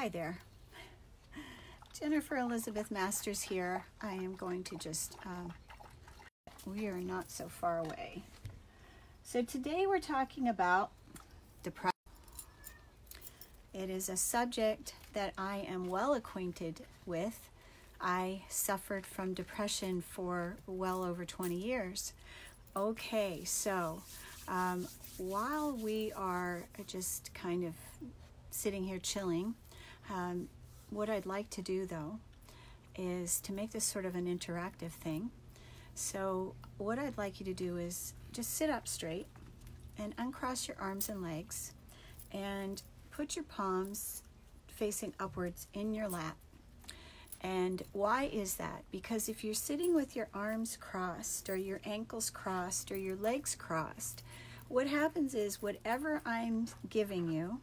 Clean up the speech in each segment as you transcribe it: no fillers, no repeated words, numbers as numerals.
Hi there. Jennifer Elizabeth Masters here. I am going to just, we are not so far away. So today we're talking about depression. It is a subject that I am well acquainted with. I suffered from depression for well over 20 years. Okay, so while we are just kind of sitting here chilling, what I'd like to do though is to make this sort of an interactive thing. So what I'd like you to do is just sit up straight and uncross your arms and legs and put your palms facing upwards in your lap. And why is that? Because if you're sitting with your arms crossed or your ankles crossed or your legs crossed, what happens is whatever I'm giving you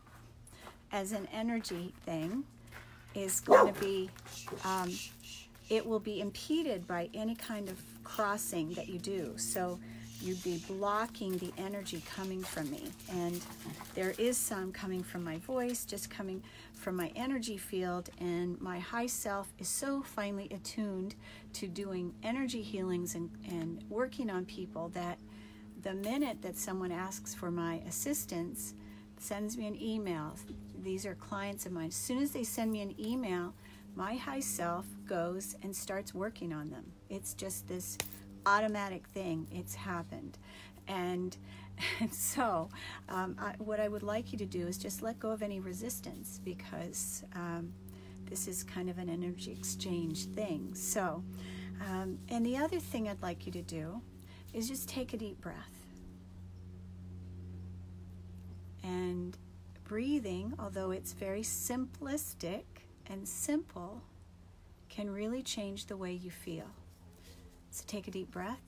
as an energy thing is going to be, it will be impeded by any kind of crossing that you do. So you'd be blocking the energy coming from me. And there is some coming from my voice, just coming from my energy field. And my high self is so finely attuned to doing energy healings and working on people that the minute that someone asks for my assistance, sends me an email. These are clients of mine. As soon as they send me an email, my high self goes and starts working on them. It's just this automatic thing. It's happened. And so what I would like you to do is just let go of any resistance, because this is kind of an energy exchange thing. So, and the other thing I'd like you to do is just take a deep breath. And breathing, although it's very simplistic and simple, can really change the way you feel. So take a deep breath.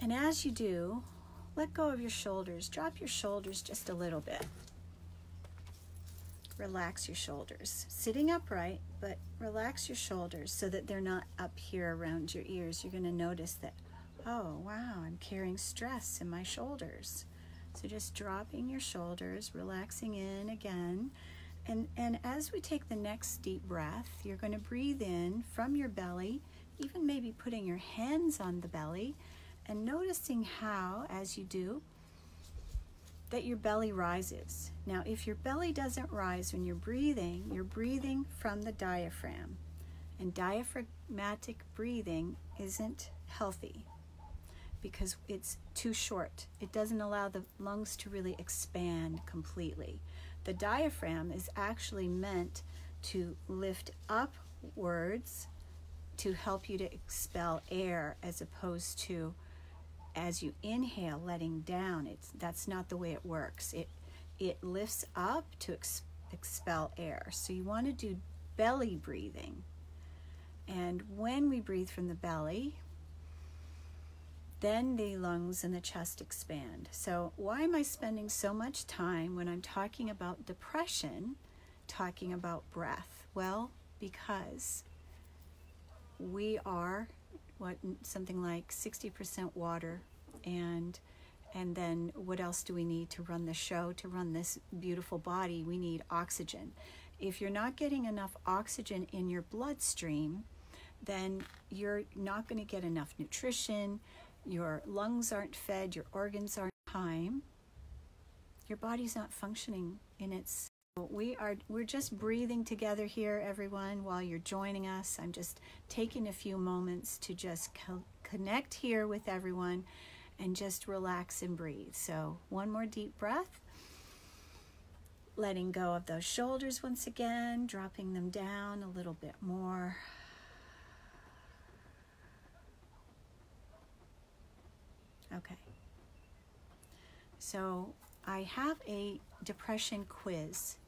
And as you do, let go of your shoulders. Drop your shoulders just a little bit. Relax your shoulders. Sitting upright, but relax your shoulders so that they're not up here around your ears. You're going to notice that, oh, wow, I'm carrying stress in my shoulders. So just dropping your shoulders, relaxing in again. And as we take the next deep breath, you're going to breathe in from your belly, even maybe putting your hands on the belly and noticing how, as you do, that your belly rises. Now, if your belly doesn't rise when you're breathing from the diaphragm. And diaphragmatic breathing isn't healthy, because it's too short. It doesn't allow the lungs to really expand completely. The diaphragm is actually meant to lift upwards to help you to expel air, as opposed to, as you inhale, letting down. That's not the way it works. It lifts up to expel air. So you want to do belly breathing. And when we breathe from the belly, then the lungs and the chest expand. So why am I spending so much time when I'm talking about depression, talking about breath? Well, because we are something like 60% water, and then what else do we need to run the show, to run this beautiful body? We need oxygen. If you're not getting enough oxygen in your bloodstream, then you're not going to get enough nutrition. Your lungs aren't fed, your organs aren't time, your body's not functioning in its. We're just breathing together here, everyone, while you're joining us. I'm just taking a few moments to just connect here with everyone and just relax and breathe. So one more deep breath, letting go of those shoulders once again, dropping them down a little bit more. Okay, so I have a depression quiz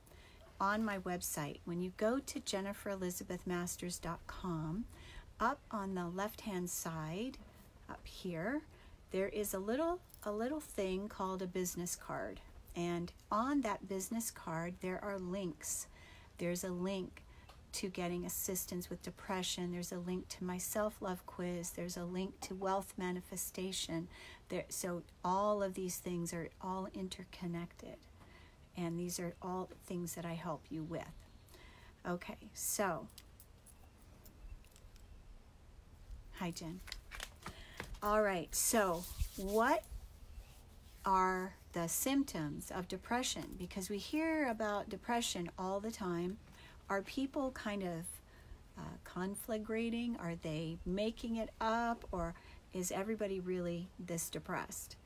on my website. When you go to jenniferelizabethmasters.com, up on the left-hand side, up here, there is a little thing called a business card. And on that business card, there are links. There's a link to getting assistance with depression. There's a link to my self-love quiz. There's a link to wealth manifestation. So all of these things are all interconnected. And these are all things that I help you with. Okay, so, hi Jen. All right, so what are the symptoms of depression? Because we hear about depression all the time. Are people kind of conflagrating? Are they making it up? Or is everybody really this depressed?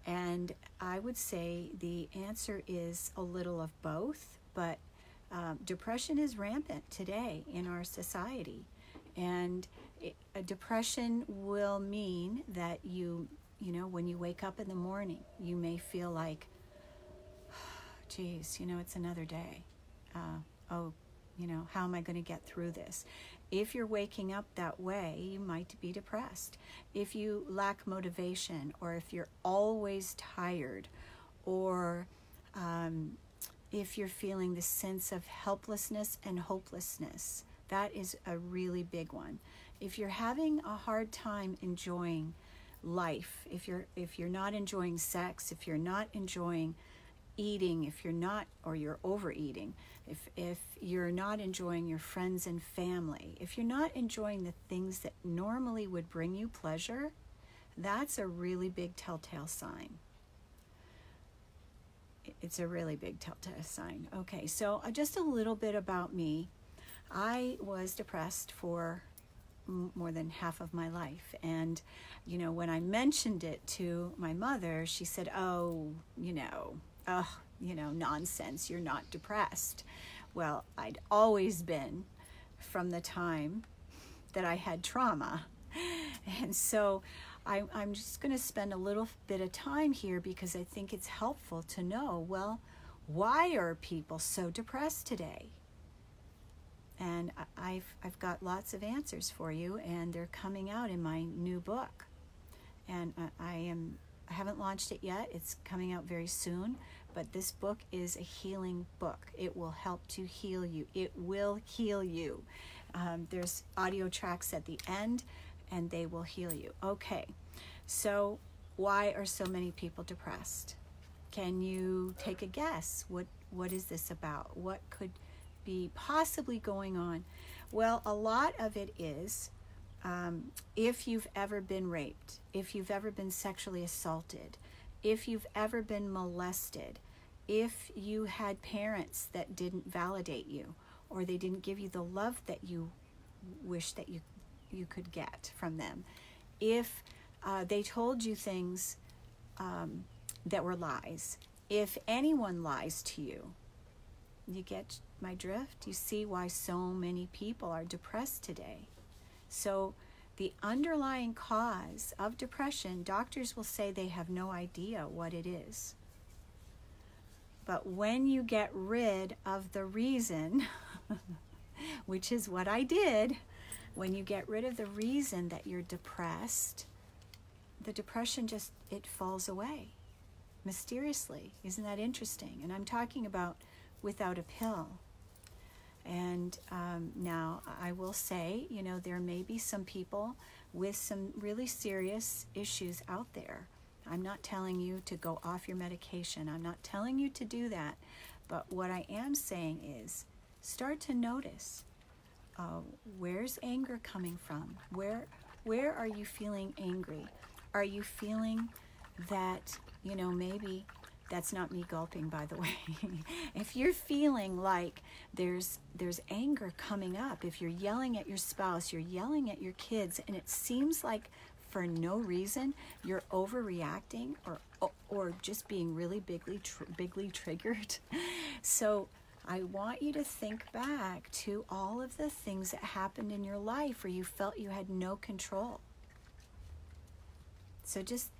And I would say the answer is a little of both, but depression is rampant today in our society. And depression will mean that you know, when you wake up in the morning, you may feel like, geez, you know, it's another day. Oh, you know, how am I going to get through this? If you're waking up that way, you might be depressed. If you lack motivation, or if you're always tired, or if you're feeling the sense of helplessness and hopelessness, that is a really big one. If you're having a hard time enjoying life, if you're not enjoying sex, if you're not enjoying eating, if you're not, or you're overeating, if you're not enjoying your friends and family, if you're not enjoying the things that normally would bring you pleasure, that's a really big telltale sign. It's a really big telltale sign. Okay, so just a little bit about me. I was depressed for more than half of my life, and you know, when I mentioned it to my mother, she said, oh, nonsense, you're not depressed. Well, I'd always been, from the time that I had trauma. And so I'm just going to spend a little bit of time here because I think it's helpful to know, well, why are people so depressed today? And I've got lots of answers for you, and they're coming out in my new book. And I haven't launched it yet. It's coming out very soon. But this book is a healing book. It will help to heal you. It will heal you. There's audio tracks at the end, and they will heal you. Okay, so why are so many people depressed? Can you take a guess? What is this about? What could be possibly going on? Well, a lot of it is if you've ever been raped, if you've ever been sexually assaulted, if you've ever been molested, if you had parents that didn't validate you, or they didn't give you the love that you wish that you could get from them, if they told you things that were lies, if anyone lies to you. You get my drift? You see why so many people are depressed today. So the underlying cause of depression, doctors will say they have no idea what it is. But when you get rid of the reason, which is what I did, when you get rid of the reason that you're depressed, the depression just, it falls away mysteriously. Isn't that interesting? And I'm talking about without a pill. And now I will say, you know, there may be some people with some really serious issues out there. I'm not telling you to go off your medication. I'm not telling you to do that. But what I am saying is start to notice, where's anger coming from? Where are you feeling angry? Are you feeling that, you know, maybe that's not me gulping, by the way. If you're feeling like there's anger coming up, if you're yelling at your spouse, you're yelling at your kids, and it seems like for no reason you're overreacting or just being really bigly triggered. So I want you to think back to all of the things that happened in your life where you felt you had no control. So just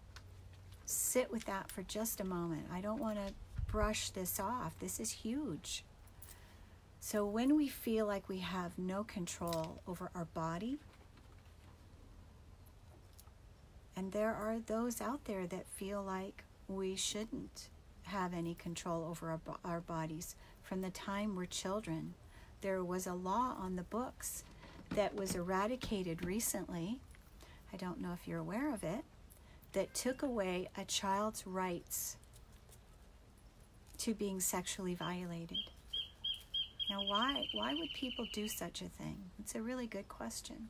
sit with that for just a moment. I don't want to brush this off. This is huge. So when we feel like we have no control over our body, and there are those out there that feel like we shouldn't have any control over our bodies. From the time we're children, there was a law on the books that was eradicated recently. I don't know if you're aware of it, that took away a child's rights to being sexually violated. Now, why would people do such a thing? It's a really good question.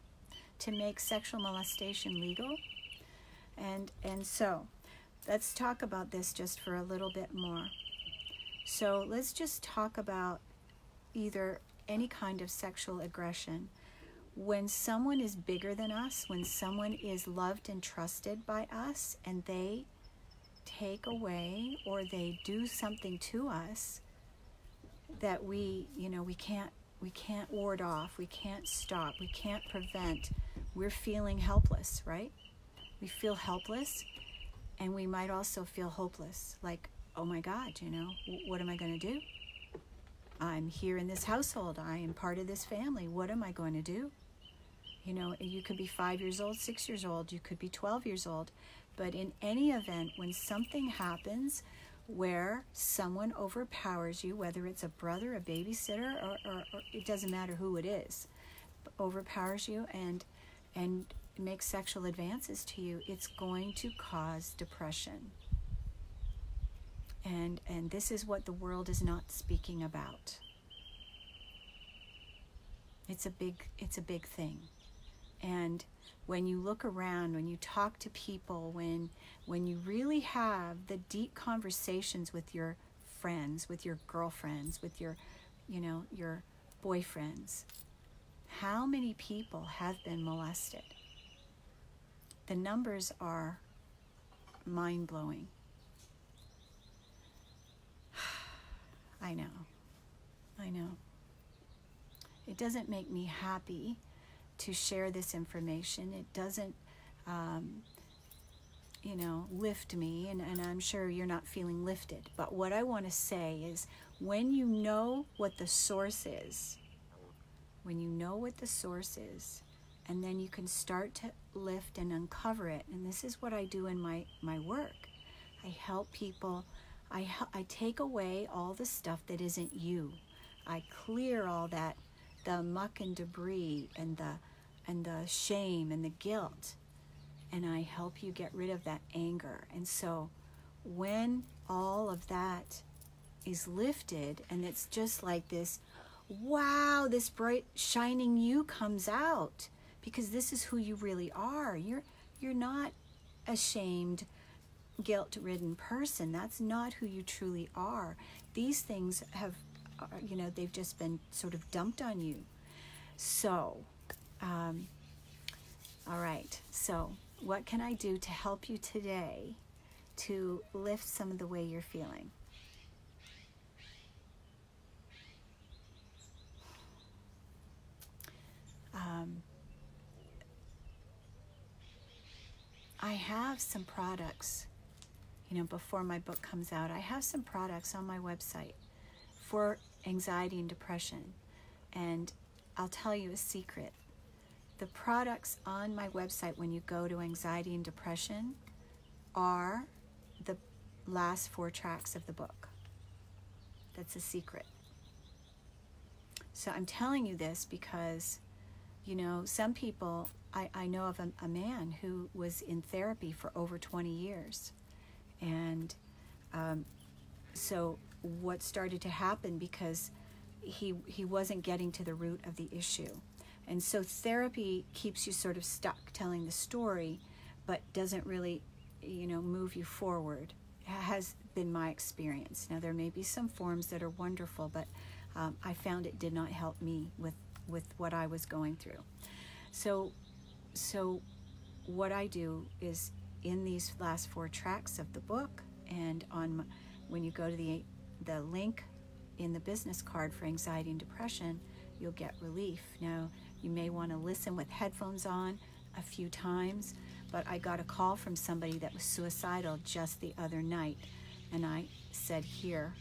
To make sexual molestation legal? And so, let's talk about this just for a little bit more. So, let's just talk about either any kind of sexual aggression. When someone is bigger than us, when someone is loved and trusted by us, and they take away or they do something to us that we can't ward off, we can't stop, we can't prevent, we're feeling helpless, right? We feel helpless, and we might also feel hopeless, like, oh my God, what am I going to do? I'm here in this household, I am part of this family, what am I going to do? You could be 5 years old, 6 years old, you could be 12 years old, but in any event, when something happens where someone overpowers you, whether it's a brother, a babysitter, or it doesn't matter who it is, overpowers you and makes sexual advances to you, it's going to cause depression. And this is what the world is not speaking about. It's a big thing. And when you look around, when you talk to people, when you really have the deep conversations with your friends, with your girlfriends, with your boyfriends, how many people have been molested? The numbers are mind-blowing. I know. It doesn't make me happy to share this information. It doesn't, lift me, and I'm sure you're not feeling lifted. But what I want to say is, when you know what the source is, and then you can start to lift and uncover it. And this is what I do in my work. I help people. I take away all the stuff that isn't you. I clear all that, the muck and debris and the shame and the guilt, and I help you get rid of that anger. And so when all of that is lifted, and it's just like this, wow, this bright shining you comes out, because this is who you really are. You're not a shamed, guilt-ridden person. That's not who you truly are. These things have, they've just been sort of dumped on you. So, all right. So, what can I do to help you today to lift some of the way you're feeling? I have some products, before my book comes out, I have some products on my website for anxiety and depression. And I'll tell you a secret. The products on my website, when you go to anxiety and depression, are the last 4 tracks of the book. That's a secret. So I'm telling you this because, some people, I know of a man who was in therapy for over 20 years. And so what started to happen, because he wasn't getting to the root of the issue. And so therapy keeps you sort of stuck telling the story, but doesn't really, move you forward. It has been my experience. Now, there may be some forms that are wonderful, but I found it did not help me with what I was going through. So what I do is, in these last 4 tracks of the book, and when you go to the link in the business card for anxiety and depression, you'll get relief. Now, you may want to listen with headphones on a few times, but I got a call from somebody that was suicidal just the other night, and I said, here,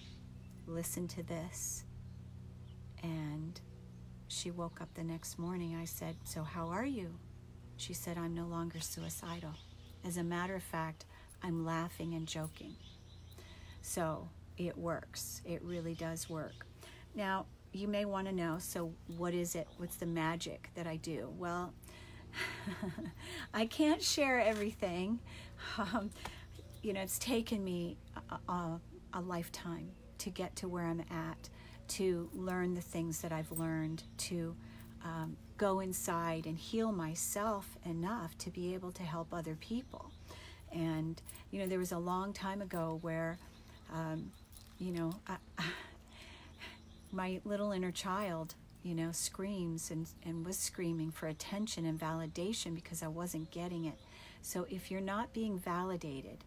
listen to this. And she woke up the next morning. I said, so how are you? She said, I'm no longer suicidal. As a matter of fact, I'm laughing and joking. So it works. It really does work. Now, you may want to know, so what is it? What's the magic that I do? Well, I can't share everything. It's taken me a lifetime to get to where I'm at. to learn the things that I've learned, to go inside and heal myself enough to be able to help other people. And, you know, there was a long time ago where, you know, my little inner child, you know, screams and was screaming for attention and validation because I wasn't getting it. So if you're not being validated,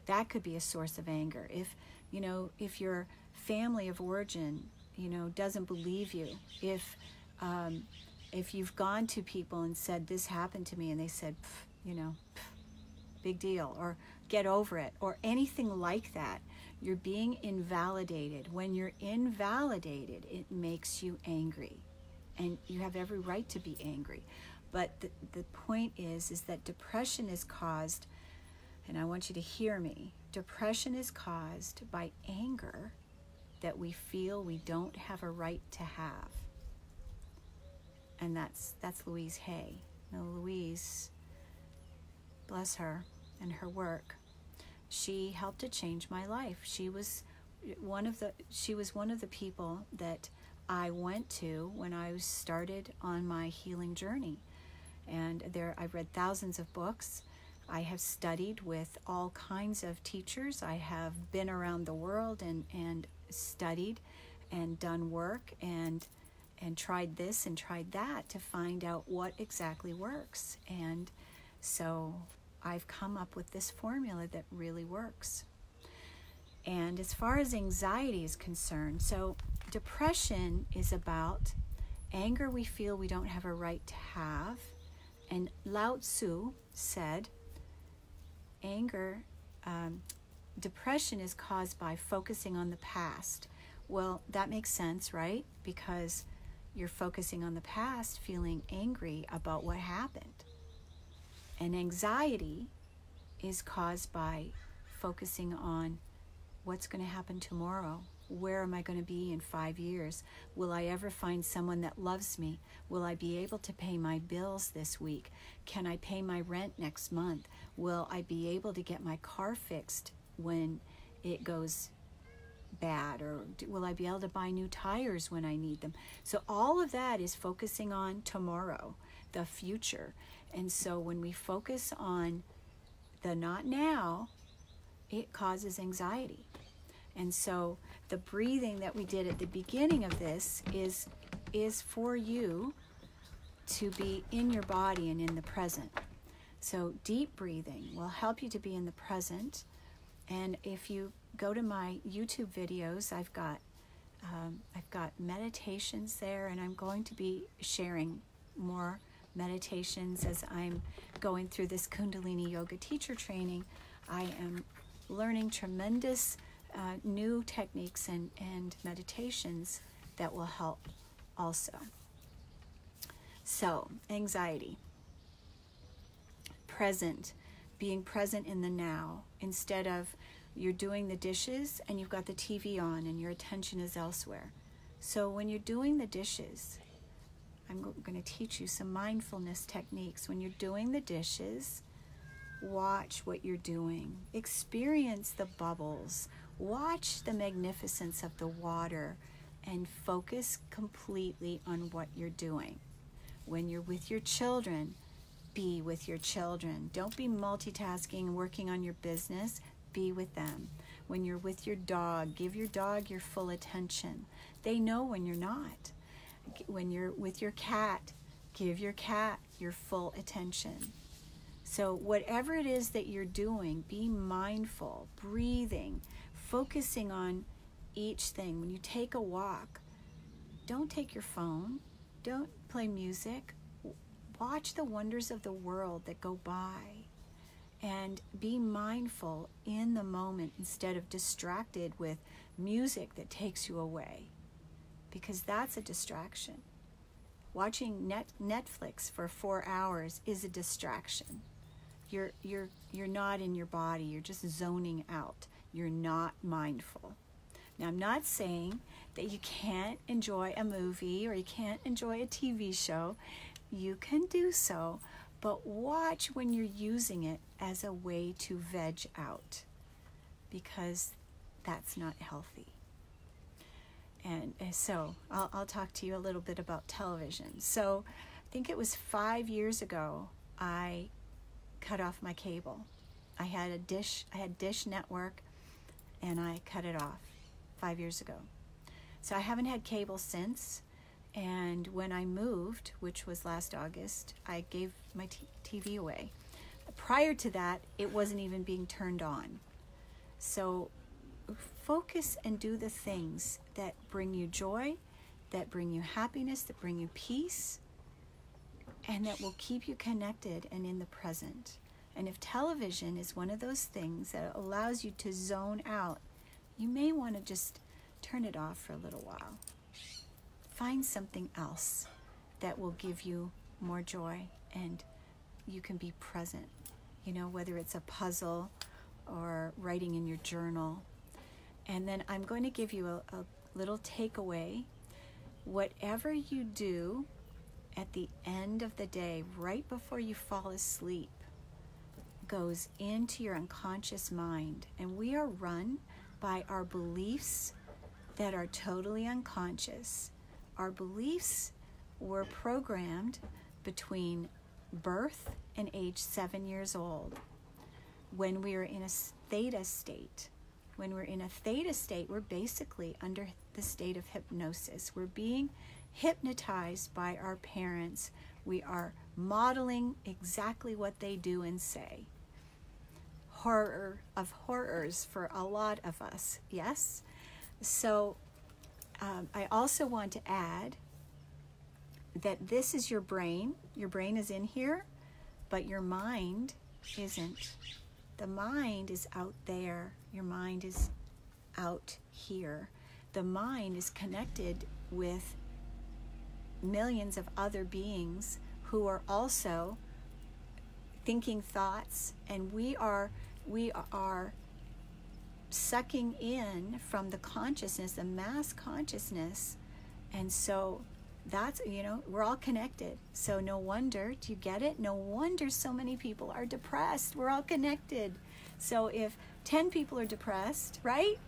that could be a source of anger. If, you know, if your family of origin, you know, doesn't believe you, if you've gone to people and said, this happened to me, and they said, you know, big deal, or get over it, or anything like that, you're being invalidated. When you're invalidated, it makes you angry, and you have every right to be angry. But the point is that depression is caused, and I want you to hear me, depression is caused by anger that we feel we don't have a right to have. And that's Louise Hay. Now, Louise, bless her and her work, she helped to change my life. She was one of the people that I went to when I started on my healing journey. And I've read thousands of books. I have studied with all kinds of teachers. I have been around the world and studied and done work and tried this and tried that to find out what exactly works. And so I've come up with this formula that really works. And as far as anxiety is concerned, so depression is about anger we feel we don't have a right to have. And Lao Tzu said, depression is caused by focusing on the past. Well, that makes sense, right? Because you're focusing on the past, feeling angry about what happened. And anxiety is caused by focusing on what's going to happen tomorrow. Where am I going to be in 5 years? Will I ever find someone that loves me? Will I be able to pay my bills this week? Can I pay my rent next month? Will I be able to get my car fixed when it goes bad? Or will I be able to buy new tires when I need them? So all of that is focusing on tomorrow, the future. And so when we focus on the not now, it causes anxiety. And so the breathing that we did at the beginning of this is for you to be in your body and in the present. So deep breathing will help you to be in the present. And if you go to my YouTube videos, I've got meditations there, and I'm going to be sharing more meditations as I'm going through this Kundalini Yoga teacher training. I am learning tremendous new techniques and meditations that will help also. So, anxiety. Present. Being present in the now. Instead of you're doing the dishes and you've got the TV on and your attention is elsewhere. So when you're doing the dishes, I'm going to teach you some mindfulness techniques. When you're doing the dishes, watch what you're doing. Experience the bubbles. Watch the magnificence of the water and focus completely on what you're doing. When you're with your children, be with your children. Don't be multitasking and working on your business. Be with them. When you're with your dog, give your dog your full attention. They know when you're not. When you're with your cat, give your cat your full attention. So whatever it is that you're doing, be mindful, breathing, focusing on each thing. When you take a walk, don't take your phone, don't play music. Watch the wonders of the world that go by and be mindful in the moment instead of distracted with music that takes you away, because that's a distraction. Watching Netflix for 4 hours is a distraction. You're not in your body. You're just zoning out. You're not mindful. Now, I'm not saying that you can't enjoy a movie or you can't enjoy a TV show. You can do so, but watch when you're using it as a way to veg out, because that's not healthy. And so I'll talk to you a little bit about television. So I think it was 5 years ago I cut off my cable. I had Dish Network, and I cut it off 5 years ago. So I haven't had cable since. And when I moved, which was last August, I gave my TV away. Prior to that, it wasn't even being turned on. So focus and do the things that bring you joy, that bring you happiness, that bring you peace, and that will keep you connected and in the present. And if television is one of those things that allows you to zone out, you may want to just turn it off for a little while. Find something else that will give you more joy and you can be present. You know, whether it's a puzzle or writing in your journal. And then I'm going to give you a little takeaway. Whatever you do at the end of the day, right before you fall asleep, goes into your unconscious mind. And we are run by our beliefs that are totally unconscious. Our beliefs were programmed between birth and age 7 years old, when we are in a theta state. When we're in a theta state, we're basically under the state of hypnosis. We're being hypnotized by our parents. We are modeling exactly what they do and say. Horror of horrors for a lot of us, yes? So I also want to add that this is your brain. Your brain is in here, but your mind isn't. The mind is out there. Your mind is out here. The mind is connected with millions of other beings who are also thinking thoughts, and we are sucking in from the consciousness, the mass consciousness. And so that's, you know, we're all connected. So no wonder, do you get it? No wonder so many people are depressed. We're all connected. So if 10 people are depressed, right?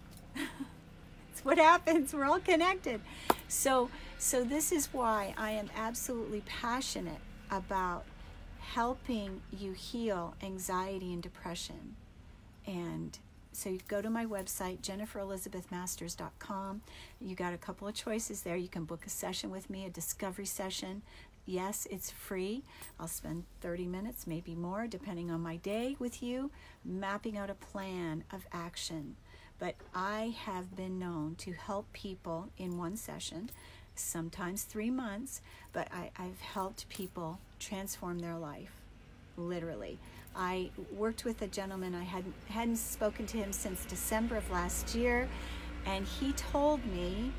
It's what happens. We're all connected. So this is why I am absolutely passionate about helping you heal anxiety and depression. And so you go to my website, JenniferElizabethMasters.com. You got a couple of choices there. You can book a session with me, a discovery session. Yes, it's free. I'll spend 30 minutes, maybe more, depending on my day with you, mapping out a plan of action. But I have been known to help people in one session, sometimes 3 months, but I've helped people transform their life, literally. I worked with a gentleman. I hadn't spoken to him since December of last year, and he told me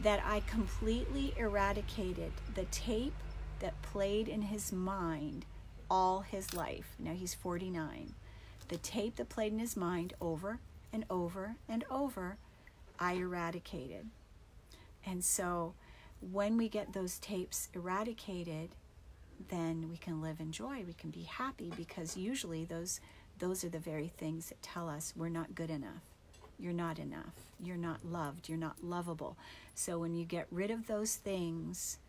that I completely eradicated the tape that played in his mind all his life. Now he's 49. The tape that played in his mind over and over and over, I eradicated. And so when we get those tapes eradicated, then we can live in joy, we can be happy, because usually those are the very things that tell us we're not good enough. You're not enough. You're not loved. You're not lovable. So when you get rid of those things,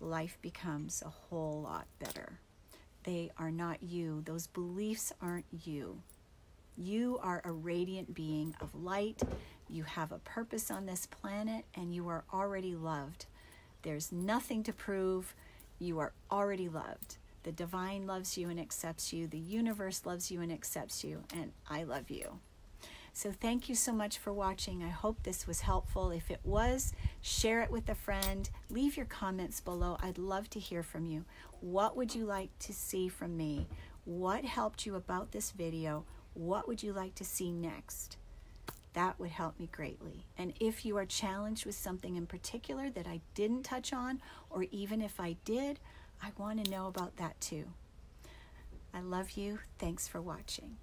life becomes a whole lot better. They are not you. Those beliefs aren't you. You are a radiant being of light. You have a purpose on this planet, and you are already loved. There's nothing to prove. You are already loved. The divine loves you and accepts you. The universe loves you and accepts you. And I love you. So thank you so much for watching. I hope this was helpful. If it was, share it with a friend. Leave your comments below. I'd love to hear from you. What would you like to see from me? What helped you about this video? What would you like to see next? That would help me greatly. And if you are challenged with something in particular that I didn't touch on, or even if I did, I want to know about that too. I love you. Thanks for watching.